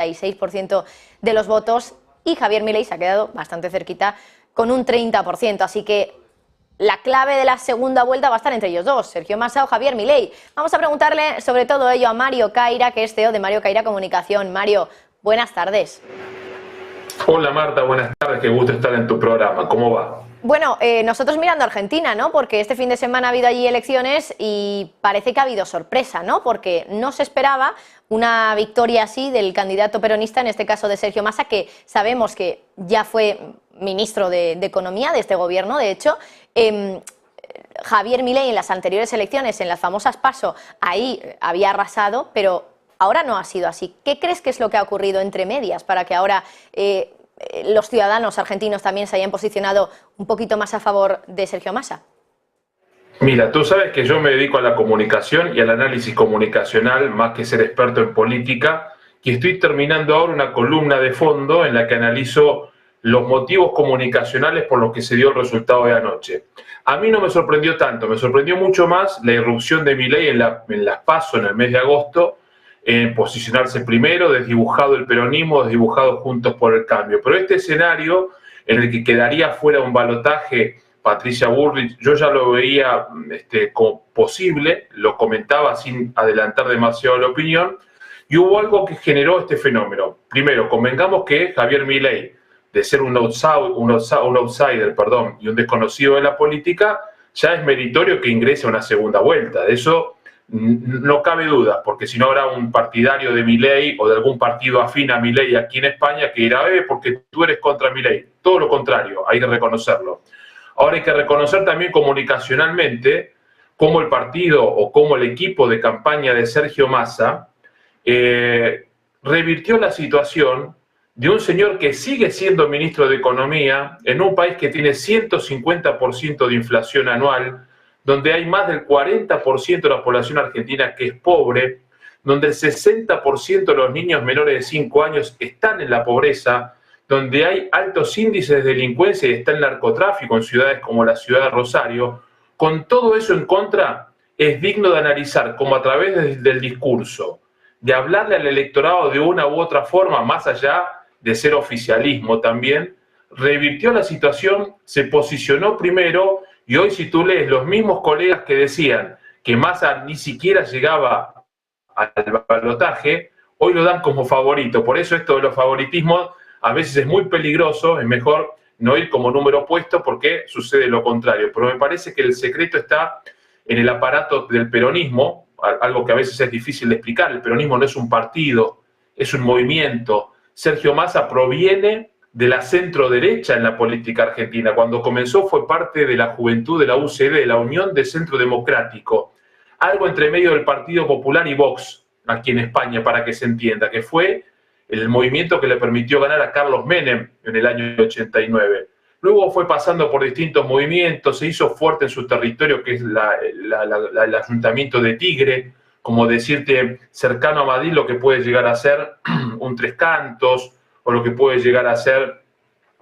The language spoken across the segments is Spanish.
36% de los votos y Javier Milei se ha quedado bastante cerquita con un 30%. Así que la clave de la segunda vuelta va a estar entre ellos dos, Sergio Massa o Javier Milei. Vamos a preguntarle sobre todo ello a Mario Caira, que es CEO de Mario Caira Comunicación. Mario, buenas tardes. Hola Marta, buenas tardes, qué gusto estar en tu programa. ¿Cómo va? Bueno, nosotros mirando a Argentina, ¿no? Porque este fin de semana ha habido allí elecciones y parece que ha habido sorpresa, ¿no? Porque no se esperaba una victoria así del candidato peronista, en este caso de Sergio Massa, que sabemos que ya fue ministro de Economía de este gobierno, de hecho. Javier Milei en las anteriores elecciones, en las famosas PASO, ahí había arrasado, pero ahora no ha sido así. ¿Qué crees que es lo que ha ocurrido entre medias para que ahora los ciudadanos argentinos también se hayan posicionado un poquito más a favor de Sergio Massa? Mira, tú sabes que yo me dedico a la comunicación y al análisis comunicacional más que ser experto en política, y estoy terminando ahora una columna de fondo en la que analizo los motivos comunicacionales por los que se dio el resultado de anoche. A mí no me sorprendió tanto, me sorprendió mucho más la irrupción de Milei en las PASO en el mes de agosto, en posicionarse primero, desdibujado el peronismo, desdibujado Juntos por el Cambio. Pero este escenario en el que quedaría fuera un balotaje Patricia Bullrich, yo ya lo veía como posible, lo comentaba sin adelantar demasiado la opinión, y hubo algo que generó este fenómeno. Primero, convengamos que Javier Milei, de ser un outsider, y un desconocido de la política, ya es meritorio que ingrese a una segunda vuelta. De eso no cabe duda, porque si no habrá un partidario de Milei o de algún partido afín a Milei aquí en España que dirá, porque tú eres contra Milei. Todo lo contrario, hay que reconocerlo. Ahora hay que reconocer también comunicacionalmente cómo el partido o cómo el equipo de campaña de Sergio Massa revirtió la situación de un señor que sigue siendo ministro de Economía en un país que tiene 150% de inflación anual, donde hay más del 40% de la población argentina que es pobre, donde el 60% de los niños menores de 5 años están en la pobreza, donde hay altos índices de delincuencia y está el narcotráfico en ciudades como la ciudad de Rosario. Con todo eso en contra, es digno de analizar cómo a través del discurso, de hablarle al electorado de una u otra forma, más allá de ser oficialismo también, revirtió la situación, se posicionó primero, y hoy si tú lees los mismos colegas que decían que Massa ni siquiera llegaba al balotaje, hoy lo dan como favorito. Por eso esto de los favoritismos a veces es muy peligroso, es mejor no ir como número opuesto porque sucede lo contrario. Pero me parece que el secreto está en el aparato del peronismo, algo que a veces es difícil de explicar. El peronismo no es un partido, es un movimiento. Sergio Massa proviene de la centro-derecha en la política argentina. Cuando comenzó fue parte de la juventud de la UCD, de la Unión de Centro Democrático. Algo entre medio del Partido Popular y Vox, aquí en España, para que se entienda, que fue el movimiento que le permitió ganar a Carlos Menem en el año 89. Luego fue pasando por distintos movimientos, se hizo fuerte en su territorio, que es el ayuntamiento de Tigre, como decirte, cercano a Madrid, lo que puede llegar a ser un Tres Cantos, o lo que puede llegar a ser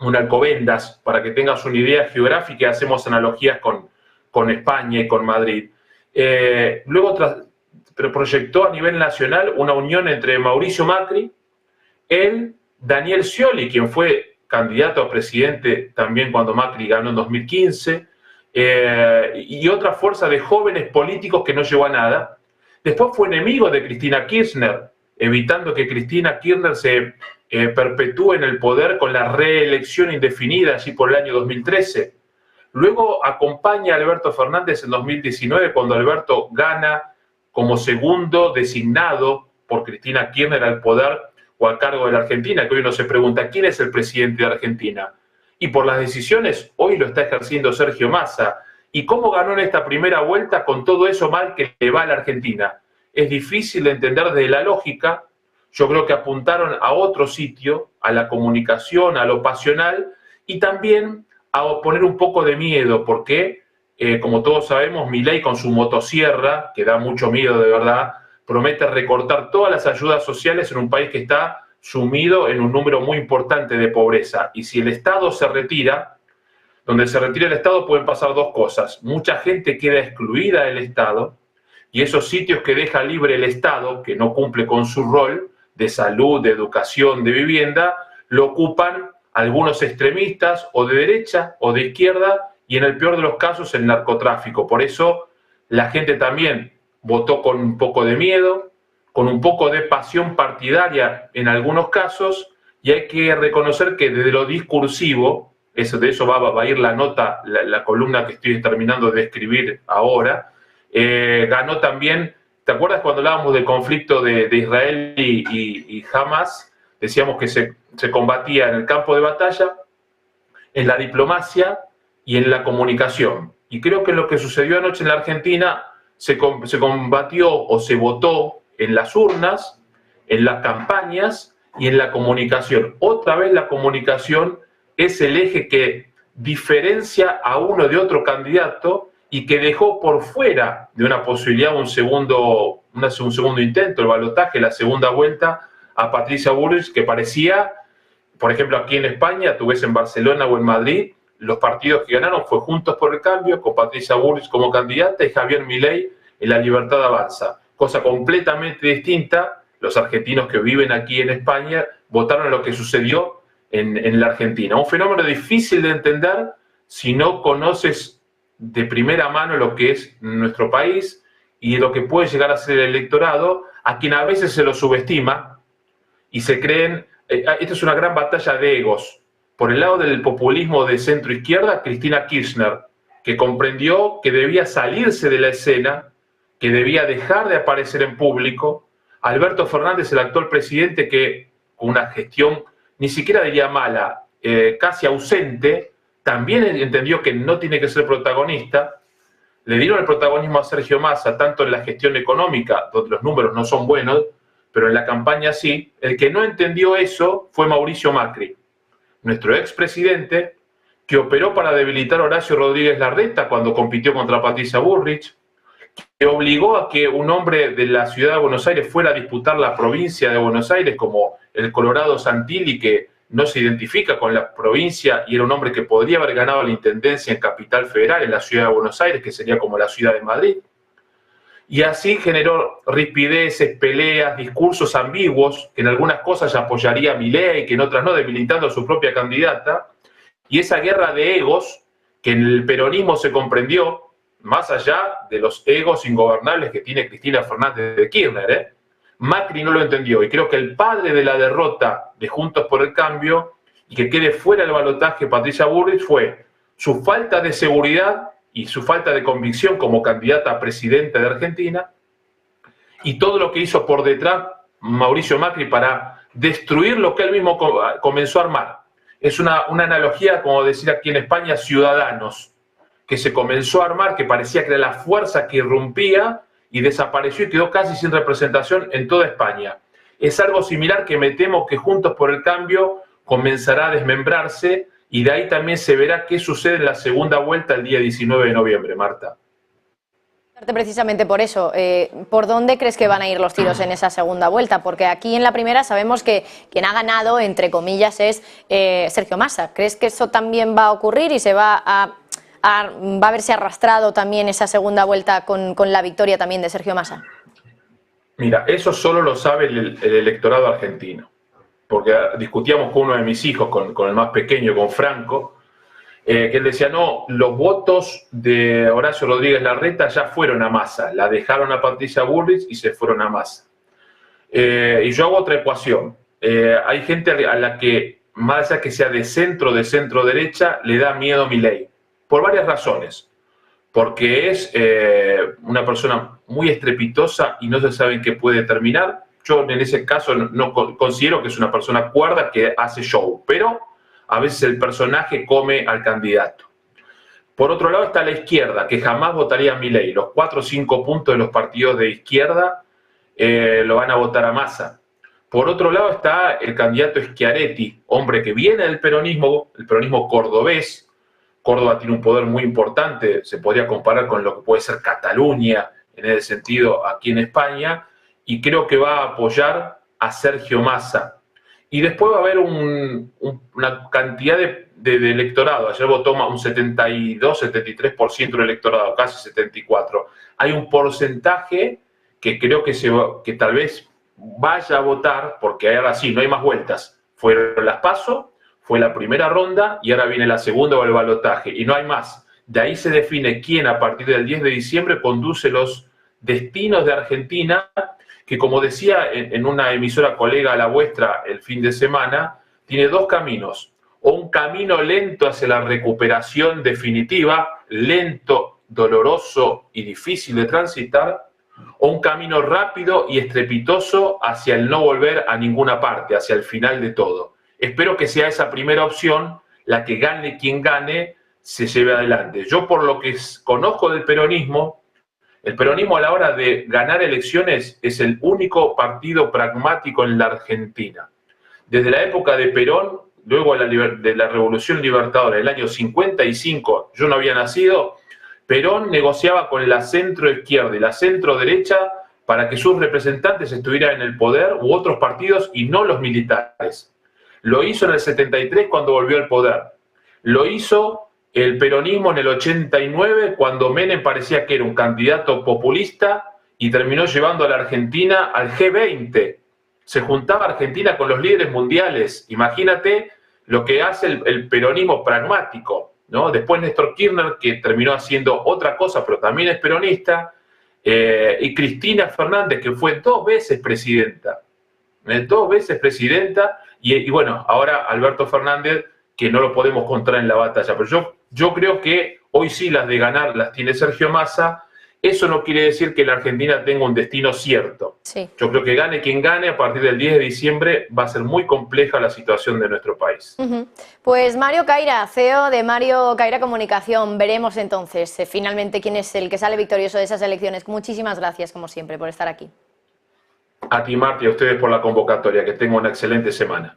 un Alcobendas, para que tengas una idea geográfica, y hacemos analogías con España y con Madrid. Luego proyectó a nivel nacional una unión entre Mauricio Macri, Daniel Scioli, quien fue candidato a presidente también cuando Macri ganó en 2015, y otra fuerza de jóvenes políticos que no llegó a nada. Después fue enemigo de Cristina Kirchner, evitando que Cristina Kirchner se perpetúe en el poder con la reelección indefinida allí por el año 2013. Luego acompaña a Alberto Fernández en 2019 cuando Alberto gana como segundo designado por Cristina Kirchner al poder o al cargo de la Argentina, que hoy uno se pregunta quién es el presidente de Argentina. Y por las decisiones hoy lo está ejerciendo Sergio Massa. ¿Y cómo ganó en esta primera vuelta con todo eso mal que le va a la Argentina? Es difícil de entender desde la lógica. Yo creo que apuntaron a otro sitio, a la comunicación, a lo pasional, y también a poner un poco de miedo, porque, como todos sabemos, Milei con su motosierra, que da mucho miedo de verdad, promete recortar todas las ayudas sociales en un país que está sumido en un número muy importante de pobreza. Y si el Estado se retira, donde se retira el Estado pueden pasar dos cosas. Mucha gente queda excluida del Estado, y esos sitios que deja libre el Estado, que no cumple con su rol, de salud, de educación, de vivienda, lo ocupan algunos extremistas o de derecha o de izquierda y en el peor de los casos el narcotráfico. Por eso la gente también votó con un poco de miedo, con un poco de pasión partidaria en algunos casos, y hay que reconocer que desde lo discursivo, de eso va a ir la nota, la columna que estoy terminando de escribir ahora, ganó también. ¿Te acuerdas cuando hablábamos del conflicto de Israel y Hamas? Decíamos que se combatía en el campo de batalla, en la diplomacia y en la comunicación. Y creo que lo que sucedió anoche en la Argentina se combatió o se votó en las urnas, en las campañas y en la comunicación. Otra vez la comunicación es el eje que diferencia a uno de otro candidato y que dejó por fuera de una posibilidad un segundo intento, el balotaje, la segunda vuelta, a Patricia Bullrich, que parecía, por ejemplo, aquí en España, tú ves en Barcelona o en Madrid, los partidos que ganaron fue Juntos por el Cambio, con Patricia Bullrich como candidata y Javier Milei en La Libertad Avanza. Cosa completamente distinta, los argentinos que viven aquí en España votaron lo que sucedió en la Argentina. Un fenómeno difícil de entender si no conoces de primera mano lo que es nuestro país y lo que puede llegar a ser el electorado, a quien a veces se lo subestima y se creen. Esta es una gran batalla de egos. Por el lado del populismo de centro-izquierda, Cristina Kirchner, que comprendió que debía salirse de la escena, que debía dejar de aparecer en público. Alberto Fernández, el actual presidente, que con una gestión, ni siquiera diría mala, casi ausente, también entendió que no tiene que ser protagonista. Le dieron el protagonismo a Sergio Massa, tanto en la gestión económica, donde los números no son buenos, pero en la campaña sí. El que no entendió eso fue Mauricio Macri, nuestro expresidente, que operó para debilitar a Horacio Rodríguez Larreta cuando compitió contra Patricia Bullrich, que obligó a que un hombre de la ciudad de Buenos Aires fuera a disputar la provincia de Buenos Aires, como el Colorado Santilli, que no se identifica con la provincia y era un hombre que podría haber ganado la intendencia en Capital Federal, en la ciudad de Buenos Aires, que sería como la ciudad de Madrid. Y así generó rispideces, peleas, discursos ambiguos, que en algunas cosas apoyaría a Milei, que en otras no, debilitando a su propia candidata. Y esa guerra de egos, que en el peronismo se comprendió, más allá de los egos ingobernables que tiene Cristina Fernández de Kirchner, Macri no lo entendió. Y creo que el padre de la derrota de Juntos por el Cambio y que quede fuera del balotaje Patricia Bullrich fue su falta de seguridad y su falta de convicción como candidata a presidenta de Argentina, y todo lo que hizo por detrás Mauricio Macri para destruir lo que él mismo comenzó a armar. Es una analogía, como decir aquí en España, Ciudadanos, que se comenzó a armar, que parecía que era la fuerza que irrumpía y desapareció y quedó casi sin representación en toda España. Es algo similar que me temo que Juntos por el Cambio comenzará a desmembrarse, y de ahí también se verá qué sucede en la segunda vuelta el día 19 de noviembre, Marta. Precisamente por eso, ¿por dónde crees que van a ir los tiros en esa segunda vuelta? Porque aquí en la primera sabemos que quien ha ganado, entre comillas, es Sergio Massa. ¿Crees que eso también va a ocurrir y se va a verse arrastrado también esa segunda vuelta con la victoria también de Sergio Massa? Mira, eso solo lo sabe el electorado argentino. Porque discutíamos con uno de mis hijos, con el más pequeño, con Franco, que él decía, no, los votos de Horacio Rodríguez Larreta ya fueron a Massa, la dejaron a Patricia Bullrich y se fueron a Massa. Y yo hago otra ecuación. Hay gente a la que, más allá que sea de centro derecha, le da miedo Milei, por varias razones. Porque es una persona muy estrepitosa y no se sabe en qué puede terminar. Yo en ese caso no considero que es una persona cuerda que hace show, pero a veces el personaje come al candidato. Por otro lado está la izquierda, que jamás votaría a Milei. Los 4 o 5 puntos de los partidos de izquierda lo van a votar a Massa. Por otro lado está el candidato Schiaretti, hombre que viene del peronismo, el peronismo cordobés. Córdoba tiene un poder muy importante, se podría comparar con lo que puede ser Cataluña, en ese sentido, aquí en España, y creo que va a apoyar a Sergio Massa. Y después va a haber una cantidad de electorado. Ayer votó un 72, 73% del electorado, casi 74%. Hay un porcentaje que creo que tal vez vaya a votar, porque ahora sí, no hay más vueltas. Fueron las PASO, fue la primera ronda y ahora viene la segunda o el balotaje, y no hay más. De ahí se define quién a partir del 10 de diciembre conduce los destinos de Argentina, que como decía en una emisora colega a la vuestra el fin de semana, tiene dos caminos. O un camino lento hacia la recuperación definitiva, lento, doloroso y difícil de transitar, o un camino rápido y estrepitoso hacia el no volver a ninguna parte, hacia el final de todo. Espero que sea esa primera opción la que gane quien gane, se lleve adelante. Yo por lo que conozco del peronismo, el peronismo a la hora de ganar elecciones es el único partido pragmático en la Argentina. Desde la época de Perón, luego de la Revolución Libertadora, el año 55, yo no había nacido, Perón negociaba con la centro-izquierda y la centro-derecha para que sus representantes estuvieran en el poder u otros partidos y no los militares. Lo hizo en el 73 cuando volvió al poder. Lo hizo el peronismo en el 89 cuando Menem parecía que era un candidato populista y terminó llevando a la Argentina al G20. Se juntaba Argentina con los líderes mundiales. Imagínate lo que hace el peronismo pragmático, ¿no? Después Néstor Kirchner, que terminó haciendo otra cosa, pero también es peronista, y Cristina Fernández, que fue 2 veces presidenta. 2 veces presidenta, y bueno, ahora Alberto Fernández, que no lo podemos contar en la batalla. Pero yo creo que hoy sí las de ganar las tiene Sergio Massa. Eso no quiere decir que la Argentina tenga un destino cierto. Sí. Yo creo que gane quien gane, a partir del 10 de diciembre va a ser muy compleja la situación de nuestro país. Pues Mario Caira, CEO de Mario Caira Comunicación. Veremos entonces finalmente quién es el que sale victorioso de esas elecciones. Muchísimas gracias, como siempre, por estar aquí. A ti, Marti, y a ustedes por la convocatoria. Que tengan una excelente semana.